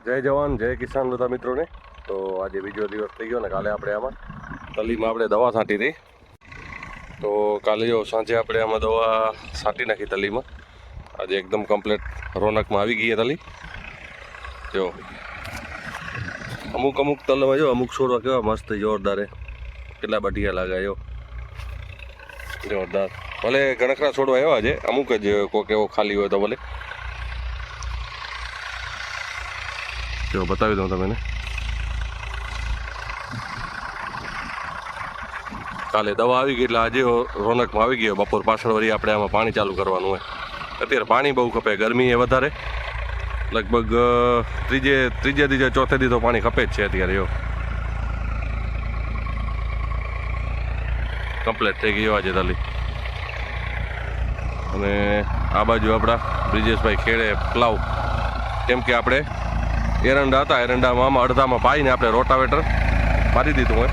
જય જવાન જય કિસાન બધા મિત્રોને. તો આજે બીજો દિવસ થઈ ગયો ને કાલે આપણે આમાં તલીમાં આપણે દવા છાંટી હતી. તો કાલે જો સાંજે આપણે આમાં દવા છાંટી નાખી તલીમાં. આજે એકદમ કમ્પ્લીટ રોનકમાં આવી ગઈ તલી. જો અમુક અમુક તલમાં જો અમુક છોડવા કેવા મસ્ત જોરદાર કેટલા બઢિયા લાગે જો જોરદાર. ભલે ઘણખરા છોડવા એવા છે, અમુક જ કોઈક એવો ખાલી હોય તો ભલે. જો બતાવી દઉં તમને. કાલે દવા આવી ગઈ એટલે આજે રોનકમાં આવી ગયો. બપોર પાછળ વળી આપણે આમાં પાણી ચાલુ કરવાનું હોય. અત્યારે પાણી બહુ ખપે, ગરમી એ વધારે. લગભગ ત્રીજે ચોથે દી તો પાણી ખપે જ છે અત્યારે. જો કમ્પ્લીટ થઈ ગયો આજે તલી. અને આ બાજુ આપણા બ્રિજેશભાઈ ખેડે પ્લાવ, કેમ કે આપણે એરંડા હતા, એરંડામાં અડધામાં પાઈને આપણે રોટાવેટર મારી દીધું હોય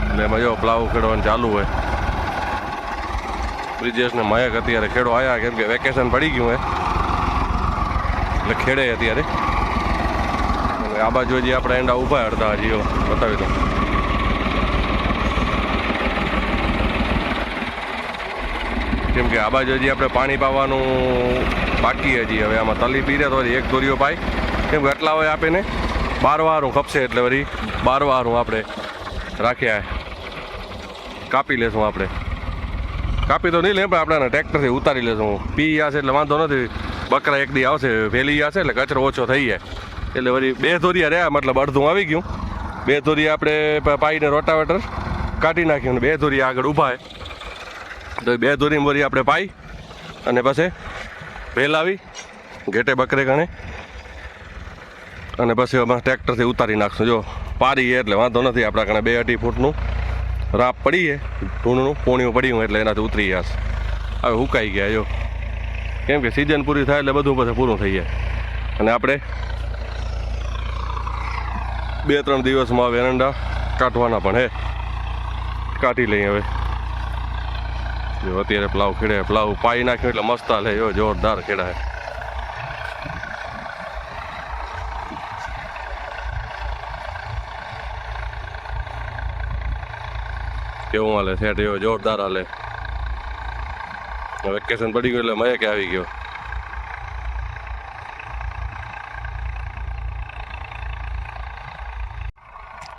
એટલે એમાં જો પ્લાવ ખેડવાનું ચાલુ હોય. બ્રિજેશને મયક અત્યારે ખેડો આવ્યા, કેમ કે વેકેશન પડી ગયું હોય એટલે ખેડે અત્યારે. અને આ બાજુ હજી આપણે એંડા ઊભા અડધા હજી બતાવી દઉં. કેમ કે આ બાજુ હજી આપણે પાણી પાવાનું બાકી હજી. હવે આમાં તલી પીરે તો એક દોરીઓ પાય, કેમ કે એટલા હોય આપીને 12 વારું ખપશે એટલે વળી 12 વારું આપણે રાખ્યા. કાપી લેશું આપણે. કાપી તો નહીં લે પણ આપણે ટ્રેક્ટરથી ઉતારી લેશું. પી જશે એટલે વાંધો નથી. બકરા એક દી આવશે, ફેલી જશે એટલે કચરો ઓછો થઈ જાય. એટલે વળી 2 ધોરિયા રહ્યા, મતલબ અડધું આવી ગયું. 2 ધોરિયા આપણે પાઈને રોટાવેટર કાઢી નાખ્યું. 2 ધોરિયા આગળ ઊભા તો 2 ધોરીમાં વળી આપણે પાઈ અને પછી ફેલાવી ઘેટે બકરે ગણે અને પછી અમે ટ્રેક્ટરથી ઉતારી નાખશું. જો પારીએ એટલે વાંધો નથી. આપણા કણે 2-2.5 ફૂટનું રાપ પડીએ, ઢૂંઢનું પોણીઓ પડ્યું એટલે એનાથી ઉતરી જશે. હવે હુકાઈ ગયા જો, કેમ કે સિઝન પૂરી થાય એટલે બધું પછી પૂરું થઈ જાય. અને આપણે 2-3 દિવસમાં હવે એરંડા કાઢવાના પણ હે, કાઢી લઈએ હવે. જો અત્યારે પ્લાવ ખેડે, પ્લાવ પાઈ નાખ્યો એટલે મસ્ત હાલે. જો જોરદાર ખેડા. કેવું હાલે સેટ? એવો જોરદાર હાલે. વેકેશન પડી ગયું એટલે મયકે આવી ગયો.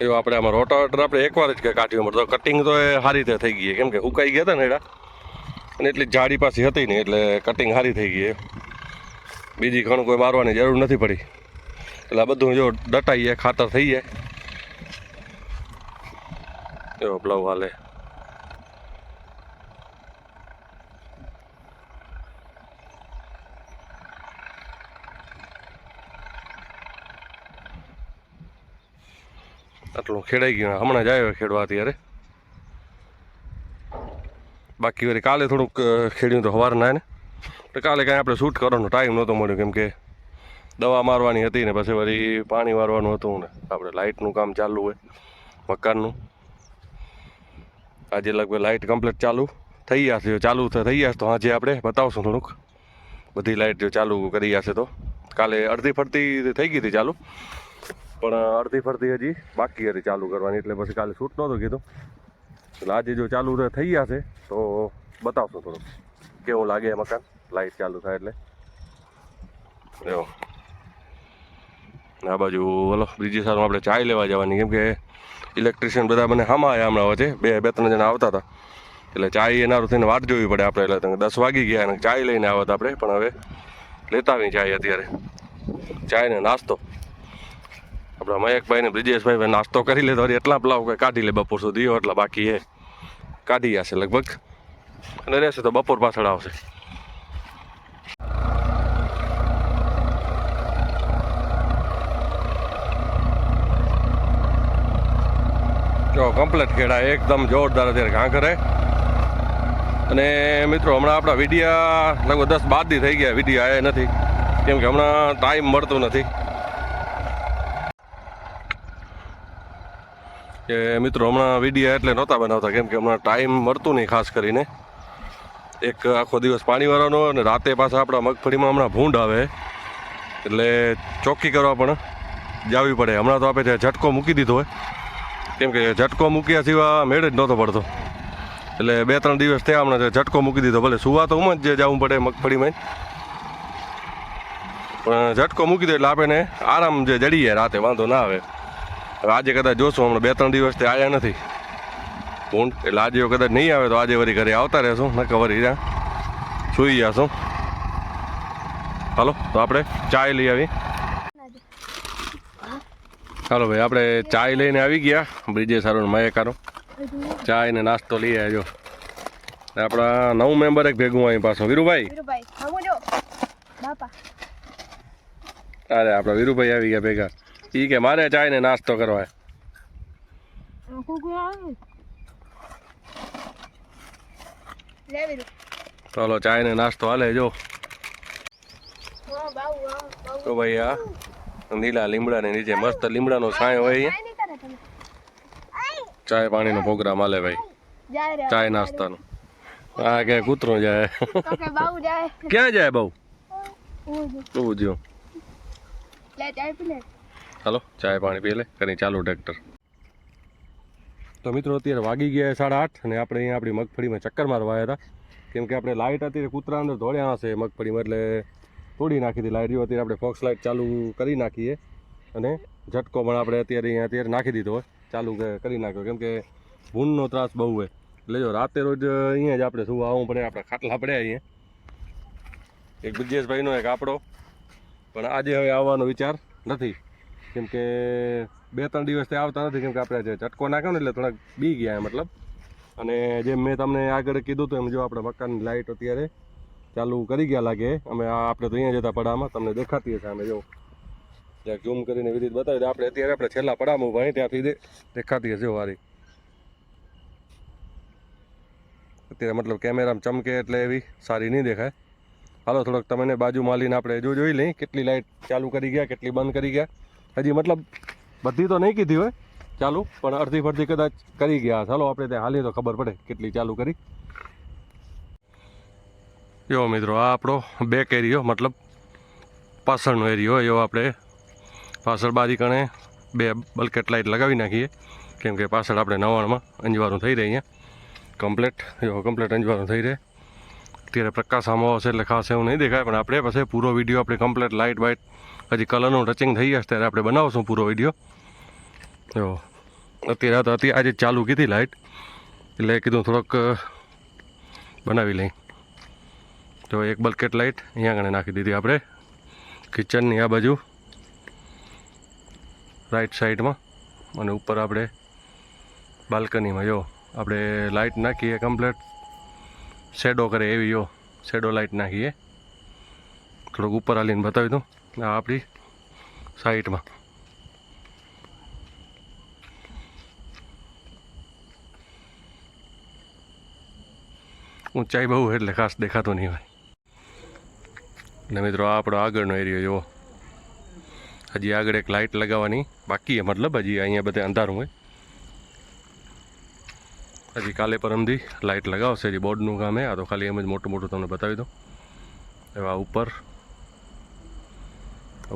એવું આપણે આમાં રોટાવેટર આપણે એકવાર જ કાઢ્યું મળતો. કટિંગ તો એ સારી રીતે થઈ ગઈ, કેમ કે સુકાઈ ગયા હતા ને એડા, અને એટલી જાડી પાછી હતી નહીં એટલે કટિંગ સારી થઈ ગઈ. બીજી ઘણું કોઈ મારવાની જરૂર નથી પડી. એટલે આ બધું જો દટાઈ જાય, ખાતર થઈ જાય. એવો પ્લાવ હાલે. આટલું ખેડાઈ ગયું. હમણાં જ આવ્યો ખેડવા અત્યારે. બાકી વળી કાલે થોડુંક ખેડ્યું તો સવારના ને, તો કાલે કાંઈ આપણે શૂટ કરવાનો ટાઈમ નહોતો મળ્યો, કેમ કે દવા મારવાની હતી ને પછી વળી પાણી વારવાનું હતું ને આપણે લાઇટનું કામ ચાલુ હોય મકાનનું. આજે લગભગ લાઇટ કમ્પ્લીટ ચાલુ થઈ જશે. ચાલુ થઈ જશે તો આજે આપણે બતાવશું થોડુંક. બધી લાઇટ જો ચાલુ કરી જશે તો. કાલે અડધી ફરતી થઈ ગઈ હતી ચાલુ, પણ અડધી ફરતી હજી બાકી હતી ચાલુ કરવાની, એટલે પછી કાલે શૂટ નહોતું કીધું. એટલે આજે જો ચાલુ થઈ જશે તો બતાવશું થોડુંક કેવું લાગે મકાન લાઇટ ચાલુ થાય એટલે. એવો આ બાજુ બોલો બીજી સારું આપણે ચાય લેવા જવાની, કેમ કે ઇલેક્ટ્રિશિયન બધા મને હામાં આવ્યા હમણાં વચ્ચે. 2-3 જણા આવતા હતા એટલે ચાય એનારું થઈને વાટ જોવી પડે આપણે. એટલે 10 વાગી ગયા અને ચાય લઈને આવત આપણે, પણ હવે લેતા આવી ચાય અત્યારે. ચાય ને નાસ્તો આપણા મયકભાઈ ને બ્રિજેશભાઈ નાસ્તો કરી લે તો એટલા પ્લાવ કંઈ કાઢી લે બપોર સુધી. એટલા બાકી એ કાઢી જશે લગભગ, અને રહેશે તો બપોર પાછળ આવશે. જો કમ્પ્લીટ ખેડા એકદમ જોરદાર અત્યારે ઘા કરે. અને મિત્રો હમણાં આપણા વિડીયા લગભગ 10-12 દી થઈ ગયા વિડીયો આવ્યા નથી, કેમ કે હમણાં ટાઈમ મળતો નથી. કે મિત્રો હમણાં વિડીયો એટલે નહોતા બનાવતા, કેમ કે હમણાં ટાઈમ મળતું નહીં. ખાસ કરીને એક આખો દિવસ પાણી વાળવાનો, અને રાતે પાછા આપણા મગફળીમાં હમણાં ભૂંડ આવે એટલે ચોખ્ખી કરવા પણ જવી પડે. હમણાં તો આપણે ત્યાં ઝટકો મૂકી દીધો હોય, કેમ કે ઝટકો મૂક્યા સિવાય મેળ જ નહોતો પડતો. એટલે 2-3 દિવસ થયા હમણાં ઝટકો મૂકી દીધો. ભલે સુવા તો જ જવું પડે મગફળીમાં, પણ ઝટકો મૂકી દો એટલે આપણને આરામ જે જડીએ રાતે, વાંધો ના આવે. હવે આજે કદાચ જોશું, હમણાં 2-3 દિવસથી આવ્યા નથી ઊંટ, એટલે આજે કદાચ નહીં આવે તો આજે વળી ઘરે આવતા રહેશું, નકર વળી ત્યાં સૂઈ જશું. હાલો તો આપણે ચાય લઈ આવી. હાલો ભાઈ, આપણે ચાય લઈને આવી ગયા બ્રિજે સારું મયકારો. ચાય ને નાસ્તો લઈ આવ્યો. આપણા નવું મેમ્બર એક ભેગું અહીં પાછો વીરુભાઈ. અરે આપણા વીરુભાઈ આવી ગયા ભેગા. ઈ કે મારે ચાય ને નાસ્તો કરવા. ચાલો ચાય ને નાસ્તો હાલે. જો તો ભાઈ આ લીલા લીમડા ને નીચે મસ્ત લીમડાનો છાંયો હોય અહીંયા. ચાય પાણીનો પ્રોગ્રામ હાલે ભાઈ, ચાય નાસ્તાનો. હા કે કૂતરો જાય. ક્યાં જાય બહુ? તું જો હાલો ચાય પાણી પી લે કરી ચાલુ ટ્રેક્ટર. તો મિત્રો અત્યારે વાગી ગયા 8:30 અને આપણે અહીંયા આપણી મગફળીમાં ચક્કર મારવા આવ્યા હતા, કેમ કે આપણે લાઇટ અત્યારે કૂતરા અંદર દોડ્યા હશે મગફળીમાં, એટલે તોડી નાખી હતી લાઇટ. જો અત્યારે આપણે ફોક્સ લાઇટ ચાલુ કરી નાખીએ અને ઝટકો પણ આપણે અત્યારે નાખી દીધો હોય, ચાલુ કરી નાખ્યો, કેમ કે ભૂનનો ત્રાસ બહુ હોય. એટલે જો રાતે રોજ અહીંયા જ આપણે શું આવવું પડે, આપણે ખાટલા પડ્યા અહીંયા. એક બ્રિજેશભાઈનો એક આપણો, પણ આજે હવે આવવાનો વિચાર નથી, કેમ કે 2-3 દિવસથી આવતા નથી, કેમ કે આપણે જે ઝટકો નાખ્યો ને એટલે થોડાક બી ગયા મતલબ. અને જેમ મેં તમને આગળ કીધું હતું એમ જો આપણે મકાનની લાઇટ અત્યારે ચાલુ કરી ગયા લાગે. અમે આપણે તો અહીંયા જતા પડામાં તમને દેખાતી હશે. અમે જો જ્યાં ઝૂમ કરીને વિધિ બતાવી દે. આપણે છેલ્લા પડામાં ભાઈ ત્યાંથી દેખાતી હશે વારી. અત્યારે મતલબ કેમેરામાં ચમકે એટલે એવી સારી નહીં દેખાય. હાલો થોડોક તમને બાજુ માલીને આપણે જોઈ લઈએ કેટલી લાઇટ ચાલુ કરી ગયા, કેટલી બંધ કરી ગયા. હજી મતલબ બધી તો નહીં કીધી હોય ચાલુ, પણ અડધી ફરધી કદાચ કરી ગયા. ચાલો આપણે ત્યાં હાલીએ તો ખબર પડે કેટલી ચાલુ કરી. જો મિત્રો આ આપણો બેક એરિયો, મતલબ પાછળનો એરિયો. એવો આપણે પાછળ બારી કણે 2 બલ્કેટ લાઇટ લગાવી નાખીએ, કેમ કે પાછળ આપણે નવાણમાં અંજવાળું થઈ રહે અહીંયા કમ્પ્લેટ. જો કમ્પ્લેટ અંજવાળું થઈ રહે. અત્યારે પ્રકાશ આમાં આવશે એટલે ખાસ એવું નહીં દેખાય, પણ આપણે પછી પૂરો વિડીયો આપણે કમ્પ્લેટ લાઇટ બાઇટ હજી કલરનું ટચિંગ થઈ જશે ત્યારે આપણે બનાવશું પૂરો વિડીયો. જો અત્યારે આજે ચાલુ કીધી લાઇટ, એટલે કીધું થોડોક બનાવી લઈ. તો એક બલ્કેટ લાઇટ અહીંયા આગળ નાખી દીધી આપણે કિચનની આ બાજુ રાઈટ સાઈડમાં, અને ઉપર આપણે બાલ્કનીમાં જો આપણે લાઇટ નાખીએ કમ્પ્લેટ શેડો કરે એવી. જો શેડો લાઇટ નાખીએ. થોડુંક ઉપર હાલીને બતાવી દઉં. આ આપણી સાઈડમાં ઊંચાઈ બહુ એટલે ખાસ દેખાતું નહીં હોય. અને મિત્રો આ આપણો આગળનો એરિયો જુઓ. હજી આગળ એક લાઇટ લગાવવાની બાકી છે, મતલબ હજી અહીંયા બધે અંધારું હોય. હજી કાલે પરમથી લાઇટ લગાવશે. હજી બોર્ડનું કામ આ તો ખાલી એમ જ મોટું મોટું તમને બતાવી દઉં. એવા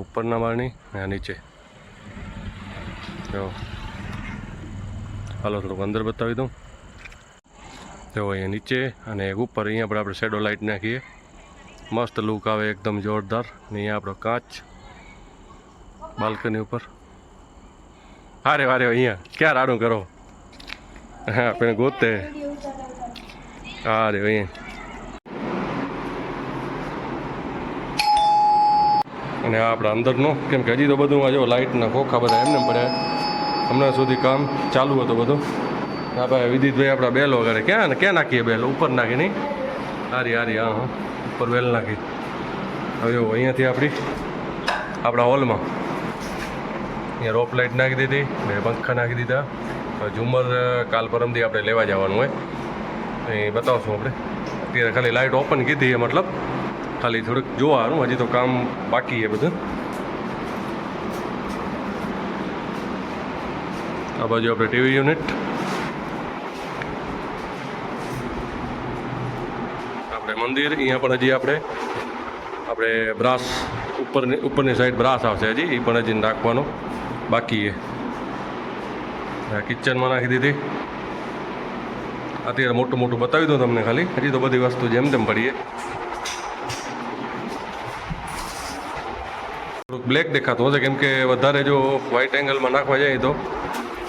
ઉપરના માળની આ નીચે જો. હાલો થોડુંક અંદર બતાવી દઉં. જો અહીંયા નીચે અને એક ઉપર. અહીંયા પણ આપણે શેડો લાઇટ નાખીએ, મસ્ત લુક આવે એકદમ જોરદાર. ને અહીંયા આપણો કાચ બાલ્કની ઉપર. હારે વારે અહીંયા ક્યાં રાડું કરો? હા આપણે ગોતે. હા રે અહીંયા. અને આ આપણા અંદરનો, કેમ કે હજી તો બધું જો લાઇટના ખોખા બધા એમને પડ્યા. હમણાં સુધી કામ ચાલુ હતું બધું. હા ભાઈ વિદિતભાઈ આપણા બેલ વગેરે ક્યાં નાખીએ? બેલ ઉપર નાખી નહીં. હારી હા ઉપર બેલ નાખી. હવે અહીંયાથી આપણા હોલમાં અહીંયા રોપ લાઇટ નાખી દીધી, 2 પંખા નાખી દીધા. ઝુમર કાલ પરમથી આપણે લેવા જવાનું હોય એ બતાવશું આપણે. અત્યારે ખાલી લાઇટ ઓપન કીધી મતલબ ખાલી થોડુંક જોવાનું, હજી તો કામ બાકી છે બધું. આ બાજુ આપણે ટીવી યુનિટ, આપણે મંદિર. અહીંયા પણ હજી આપણે આપણે બ્રાસ ઉપરની સાઈડ બ્રાસ આવશે હજી એ પણ હજી નાખવાનો બાકી છે. કિચનમાં નાખી દીધી. અત્યારે મોટું મોટું બતાવી દઉં તમને ખાલી, હજી તો બધી વસ્તુ જેમ તેમ પડીએ. થોડુંક બ્લેક દેખાતું હશે કેમ કે વધારે જો વ્હાઇટ એંગલમાં નાખવા જાય તો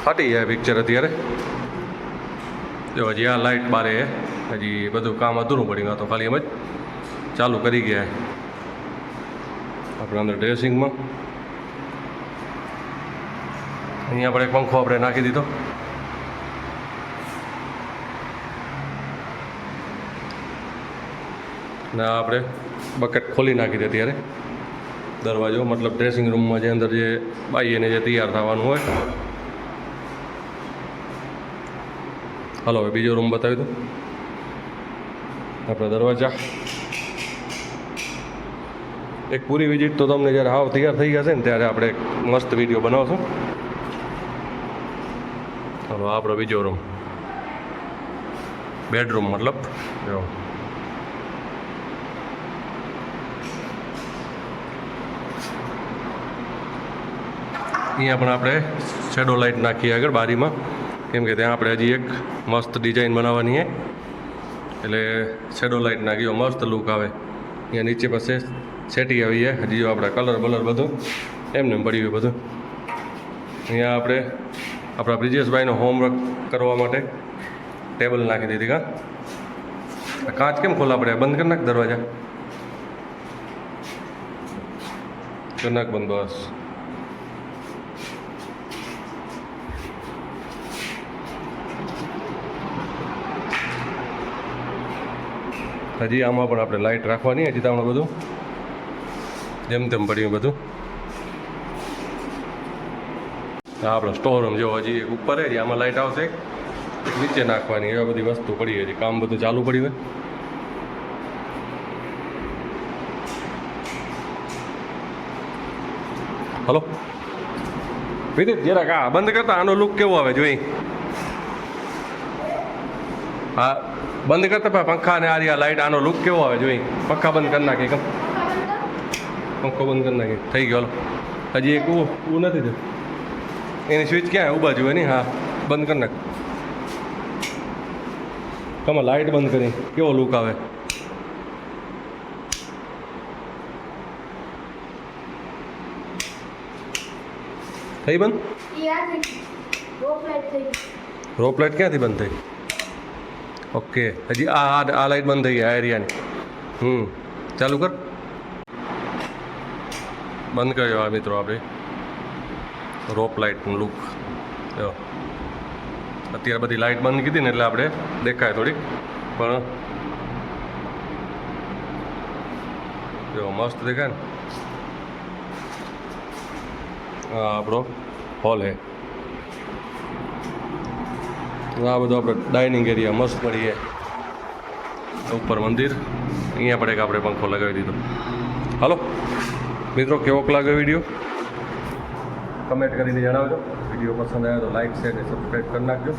ફાટી જાય પિક્ચર. અત્યારે જો હજી આ લાઇટ બારે હજી બધું કામ અધૂરું પડ્યું, તો ખાલી એમ જ ચાલુ કરી ગયા આપણે અંદર ડ્રેસિંગમાં. અહીંયા આપણે એક પંખો આપણે નાખી દીધો. ને આપણે બકેટ ખોલી નાખી દે ત્યારે દરવાજો, મતલબ ડ્રેસિંગ રૂમમાં જે અંદર જે બાઈને જે તૈયાર થવાનું હોય. હાલો હવે બીજો રૂમ બતાવી દો. આપણા દરવાજા એક પૂરી વિઝિટ તો તમને જ્યારે હાવ તૈયાર થઈ જશે ને ત્યારે આપણે મસ્ત વિડીયો બનાવશું. હાલો આપણો બીજો રૂમ, બેડરૂમ મતલબ. જો અહીંયા પણ આપણે શેડો લાઇટ નાખીએ આગળ બારીમાં, કેમ કે ત્યાં આપણે હજી એક મસ્ત ડિઝાઇન બનાવવાની છે એટલે શેડો લાઇટ નાખીઓ મસ્ત લુક આવે. અહીંયા નીચે પાસે સેટી આવી છે હજી જો આપણે કલર બલર બધું એમને પડ્યું હોય બધું. અહીંયા આપણે આપણા બ્રિજેશભાઈનો હોમવર્ક કરવા માટે ટેબલ નાખી દીધી. કાચ કેમ ખોલા આપણે બંધ કરી નાખ દરવાજા, કરી નાખ બંધ બસ. હજી આમાં પણ આપણે લાઇટ રાખવાની, હજી તમને બધું જેમ તેમ પડ્યું બધું. હા આપણો સ્ટોર રૂમ જો હજી એક ઉપર છે, આમાં લાઇટ આવશે, નીચે નાખવાની, એવા બધી વસ્તુ પડી. હજી કામ બધું ચાલુ પડ્યું હોય. હલો વિદિત જરાક આ બંધ કરતા, આનો લુક કેવો આવે જોઈ. હા બંધ કરતા પંખા ને આ લાઇટ, આનો લુક કેવો આવે જોઈ. પંખા બંધ કરી નાખી, કમ પંખો બંધ કરી નાખી, થઈ ગયો. હાલો હજી એક નથી થયું, એની સ્વિચ ક્યાં ઊભા જોઈએ નહીં. હા બંધ કરી નાખ, તમે લાઇટ બંધ કરી, કેવો લુક આવે. થઈ બંધ? રોપ લાઇટ ક્યાંથી બંધ થઈ? ઓકે હજી આ લાઇટ બંધ થઈ ગઈ આ એરિયાની. ચાલુ કર, બંધ કર્યો. આ મિત્રો આપણે રોપ લાઇટનું લુક. જો અત્યારે બધી લાઇટ બંધ કીધી ને એટલે આપણે દેખાય થોડીક, પણ જો મસ્ત દેખાય ને. હા આપણો હોલ હે. આ બધું આપણે ડાઇનિંગ એરિયા મસ્ત પડીએ. ઉપર મંદિર, અહીંયા પણ એક આપણે પંખો લગાવી દીધો. હાલો મિત્રો કેવોક લાગ્યો વિડીયો કમેન્ટ કરીને જણાવજો. વિડીયો પસંદ આવ્યો તો લાઇક શેર અને સબસ્ક્રાઈબ કરી નાખજો.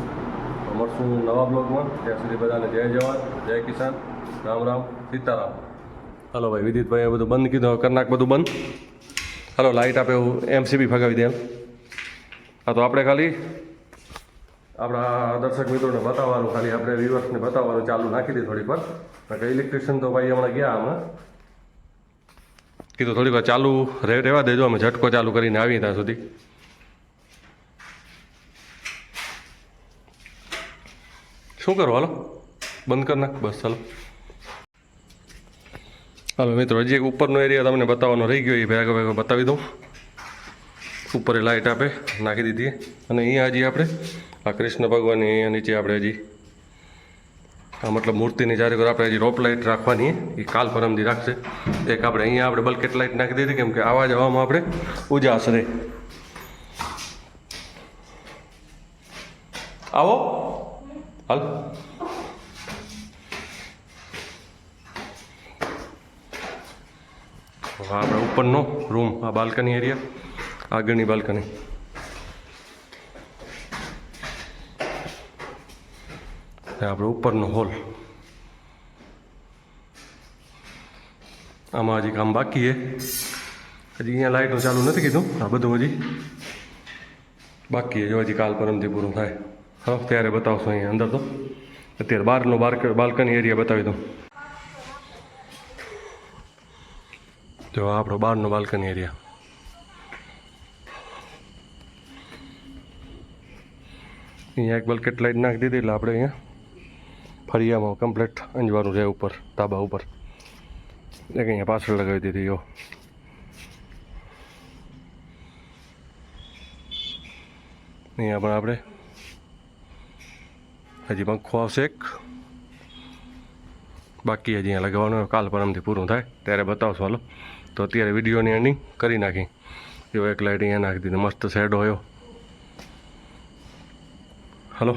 મળશું નવા બ્લોગમાં. ત્યાં સુધી બધાને જય જવાન, જય કિસાન, રામ રામ, સીતારામ. હાલો ભાઈ વિદિતભાઈ બધું બંધ કીધું, હવે કરી નાખ બધું બંધ. હાલો લાઇટ આપે એવું MCB ફગાવી દે એમ. હા તો આપણે ખાલી આપણા દર્શક મિત્રોને બતાવવાનું, ખાલી આપણે વ્યુઅર્સને બતાવવાનું ચાલુ નાખી દઈએ થોડીક વાર. કારણ કે ઇલેક્ટ્રિશિયન તો ભાઈ હમણાં ગયા, હમણાં કીધું થોડીક વાર ચાલુ રહેવા દેજો, અમે ઝટકો ચાલુ કરીને આવીએ ત્યાં સુધી. શું કરો? હાલો બંધ કરી નાખ બસ. હાલો મિત્રો હજી એક ઉપરનો એરિયા તમને બતાવવાનો રહી ગયો, એ ભેગો બતાવી દઉં. ઉપર લાઇટ આપે નાખી દીધી, અને અહીંયા હજી આપણે આ કૃષ્ણ ભગવાનની અહીંયા નીચે આપણે હજી આ મતલબ મૂર્તિની ચારે ઘર આપણે હજી રોપ લાઇટ રાખવાની, એ કાલ પરમથી રાખશે. એક આપણે અહીંયા આપણે બલ્કેટ લાઇટ નાખી દીધી, કેમ કે આવા જવામાં આપણે ઉજાસ રહે. આવો હાલ. હા આપણે ઉપરનો રૂમ, આ બાલ્કની એરિયા, આગળની બાલ્કની. આપણો ઉપરનો હોલ. આમાં હજી કામ બાકી છે. હજી અહીંયા લાઇટનું ચાલુ નથી કીધું. આ બધું હજી બાકી છે. જો હજી કાલ પરમથી પૂરું થાય. હા ત્યારે બતાવશો અહીંયા અંદર. તો અત્યારે બહારનો બાલ્કની એરિયા બતાવી દઉં. જો આપણો બહારનો બાલ્કની એરિયા. અહીંયા એક બલ્કેટ લાઈટ નાખી દીધી એટલે આપણે અહીંયા ફરિયામાં કમ્પ્લીટ અંજવાનું રહે ઉપર ધાબા ઉપર. એક અહીંયા પાછળ લગાવી દીધી. જો અહીંયા પણ આપણે હજી પંખો આવશે એક બાકી. હજી અહીંયા લગાવવાનું કાલ પરમથી પૂરું થાય ત્યારે બતાવશો. હાલો તો અત્યારે વિડીયોની એન્ડિંગ કરી નાખી. જો એક લાઇટ અહીંયા નાખી દીધી. મસ્ત શેડો હોય. હલો